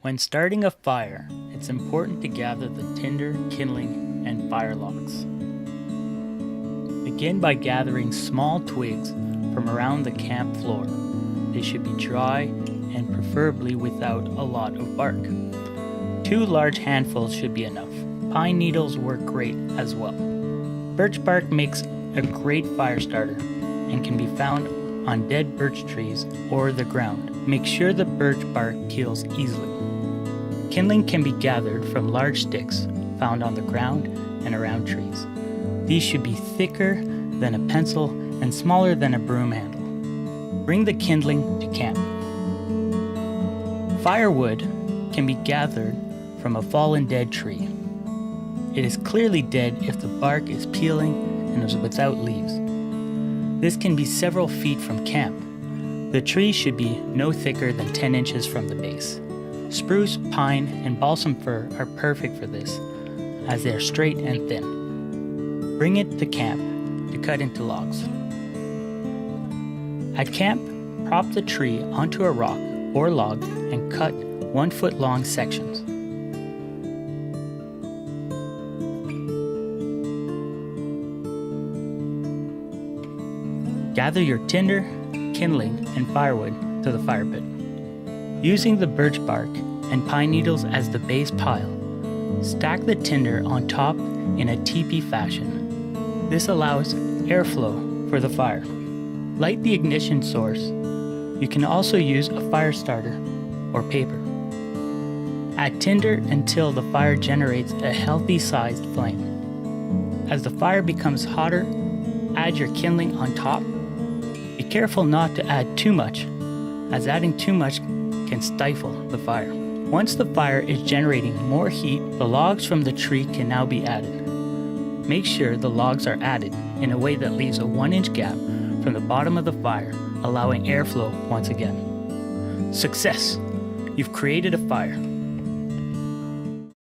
When starting a fire, it's important to gather the tinder, kindling, and fire logs. Begin by gathering small twigs from around the camp floor. They should be dry and preferably without a lot of bark. 2 large handfuls should be enough. Pine needles work great as well. Birch bark makes a great fire starter and can be found on dead birch trees or the ground. Make sure the birch bark peels easily. Kindling can be gathered from large sticks found on the ground and around trees. These should be thicker than a pencil and smaller than a broom handle. Bring the kindling to camp. Firewood can be gathered from a fallen dead tree. It is clearly dead if the bark is peeling and is without leaves. This can be several feet from camp. The tree should be no thicker than 10 inches from the base. Spruce, pine, and balsam fir are perfect for this, as they are straight and thin. Bring it to camp to cut into logs. At camp, prop the tree onto a rock or log and cut 1 foot long sections. Gather your tinder, kindling, and firewood to the fire pit. Using the birch bark and pine needles as the base pile, stack the tinder on top in a teepee fashion. This allows airflow for the fire. Light the ignition source. You can also use a fire starter or paper. Add tinder until the fire generates a healthy sized flame. As the fire becomes hotter, add your kindling on top. Be careful not to add too much, as adding too much can stifle the fire. Once the fire is generating more heat, the logs from the tree can now be added. Make sure the logs are added in a way that leaves a 1-inch gap from the bottom of the fire, allowing airflow once again. Success! You've created a fire.